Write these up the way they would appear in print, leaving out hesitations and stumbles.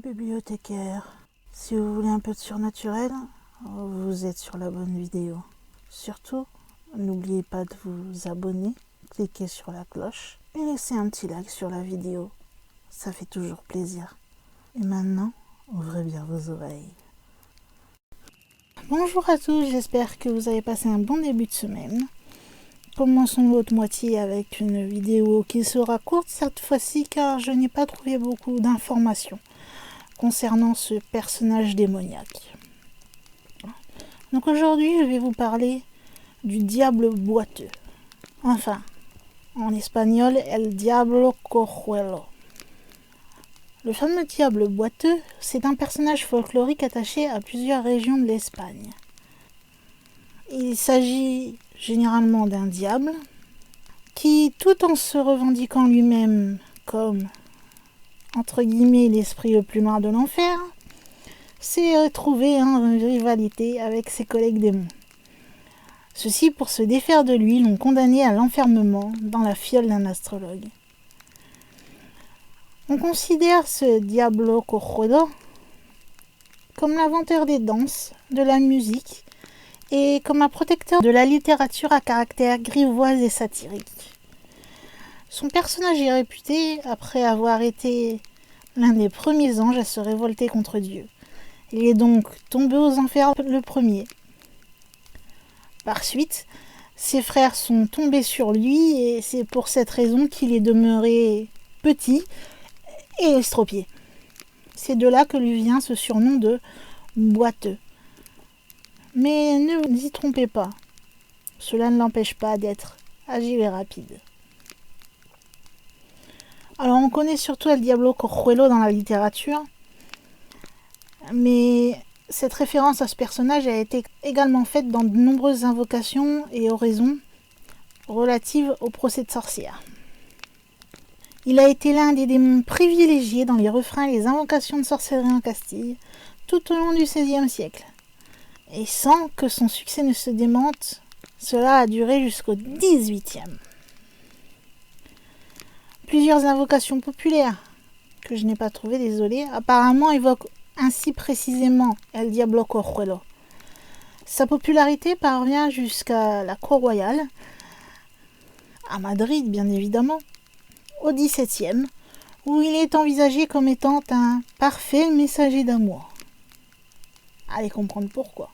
bibliothécaire. Si vous voulez un peu de surnaturel, vous êtes sur la bonne vidéo. Surtout, n'oubliez pas de vous abonner, cliquez sur la cloche et laissez un petit like sur la vidéo. Ça fait toujours plaisir. Et maintenant, ouvrez bien vos oreilles. Bonjour à tous, j'espère que vous avez passé un bon début de semaine. Commençons l'autre moitié avec une vidéo qui sera courte cette fois-ci car je n'ai pas trouvé beaucoup d'informations concernant ce personnage démoniaque. Donc aujourd'hui, je vais vous parler du diable boiteux. Enfin, en espagnol, el diablo cojuelo. Le fameux diable boiteux, c'est un personnage folklorique attaché à plusieurs régions de l'Espagne. Il s'agit généralement d'un diable qui, tout en se revendiquant lui-même comme, entre guillemets, l'esprit le plus noir de l'enfer, s'est retrouvé en rivalité avec ses collègues démons. Ceux-ci, pour se défaire de lui, l'ont condamné à l'enfermement dans la fiole d'un astrologue. On considère ce Diablo Cojuelo comme l'inventeur des danses, de la musique et comme un protecteur de la littérature à caractère grivoise et satirique. Son personnage est réputé après avoir été l'un des premiers anges à se révolter contre Dieu. Il est donc tombé aux enfers le premier. Par suite, ses frères sont tombés sur lui et c'est pour cette raison qu'il est demeuré petit et estropié. C'est de là que lui vient ce surnom de boiteux. Mais ne vous y trompez pas, cela ne l'empêche pas d'être agile et rapide. Alors on connaît surtout El Diablo Cojuelo dans la littérature, mais cette référence à ce personnage a été également faite dans de nombreuses invocations et oraisons relatives au procès de sorcière. Il a été l'un des démons privilégiés dans les refrains et les invocations de sorcellerie en Castille tout au long du XVIe siècle. Et sans que son succès ne se démente, cela a duré jusqu'au XVIIIe. Plusieurs invocations populaires, que je n'ai pas trouvées, désolé, apparemment évoquent ainsi précisément El Diablo Cojuelo. Sa popularité parvient jusqu'à la cour royale, à Madrid bien évidemment, au XVIIe, où il est envisagé comme étant un parfait messager d'amour. Allez comprendre pourquoi.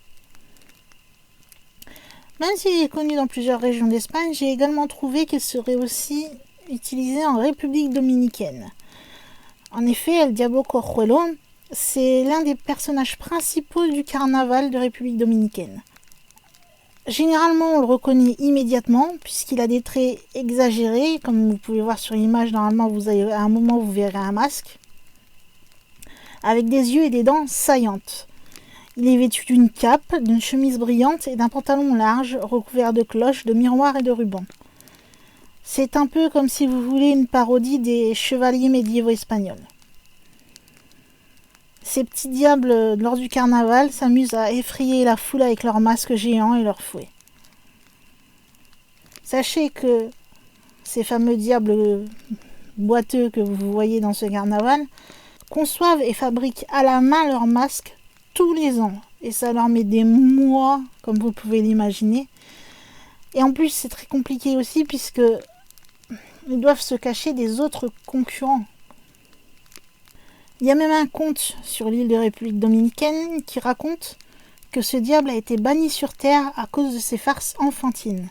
Même s'il est connu dans plusieurs régions d'Espagne, j'ai également trouvé qu'il serait aussi utilisé en République dominicaine. En effet, El Diablo Cojuelo, c'est l'un des personnages principaux du carnaval de République dominicaine. Généralement, on le reconnaît immédiatement, puisqu'il a des traits exagérés, comme vous pouvez voir sur l'image, normalement, à un moment, vous verrez un masque, avec des yeux et des dents saillantes. Il est vêtu d'une cape, d'une chemise brillante et d'un pantalon large recouvert de cloches, de miroirs et de rubans. C'est un peu comme si vous voulez une parodie des chevaliers médiévaux espagnols. Ces petits diables, lors du carnaval, s'amusent à effrayer la foule avec leurs masques géants et leurs fouets. Sachez que ces fameux diables boiteux que vous voyez dans ce carnaval conçoivent et fabriquent à la main leurs masques tous les ans. Et ça leur met des mois, comme vous pouvez l'imaginer. Et en plus, c'est très compliqué aussi puisque ils doivent se cacher des autres concurrents. Il y a même un conte sur l'île de République dominicaine qui raconte que ce diable a été banni sur terre à cause de ses farces enfantines.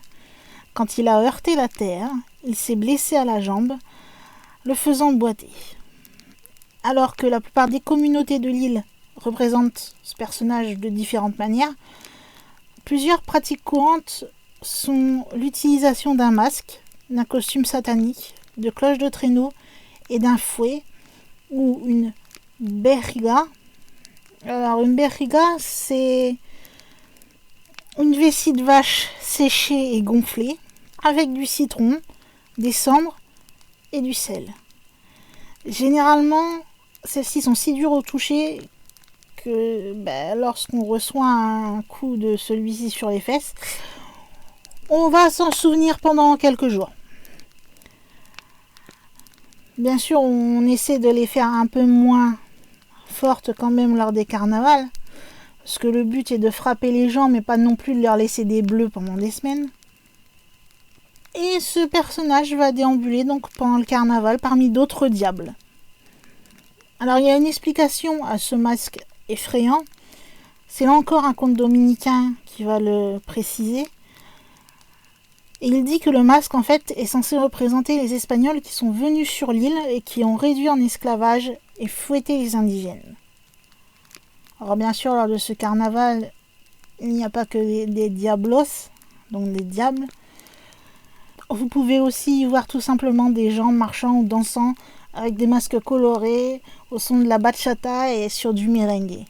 Quand il a heurté la terre, il s'est blessé à la jambe, le faisant boiter. Alors que la plupart des communautés de l'île représentent ce personnage de différentes manières, plusieurs pratiques courantes sont l'utilisation d'un masque, d'un costume satanique, de cloches de traîneau et d'un fouet ou une berriga. Alors une berriga, c'est une vessie de vache séchée et gonflée avec du citron, des cendres et du sel. Généralement, celles-ci sont si dures au toucher que lorsqu'on reçoit un coup de celui-ci sur les fesses, on va s'en souvenir pendant quelques jours. Bien sûr, on essaie de les faire un peu moins forte quand même lors des carnavals, parce que le but est de frapper les gens, mais pas non plus de leur laisser des bleus pendant des semaines. Et ce personnage va déambuler donc pendant le carnaval parmi d'autres diables. Alors il y a une explication à ce masque effrayant. C'est là encore un conte dominicain qui va le préciser. Et il dit que le masque en fait est censé représenter les Espagnols qui sont venus sur l'île et qui ont réduit en esclavage et fouetté les indigènes. Alors bien sûr, lors de ce carnaval, il n'y a pas que des diablos, donc des diables. Vous pouvez aussi y voir tout simplement des gens marchant ou dansant avec des masques colorés, au son de la bachata et sur du merengue.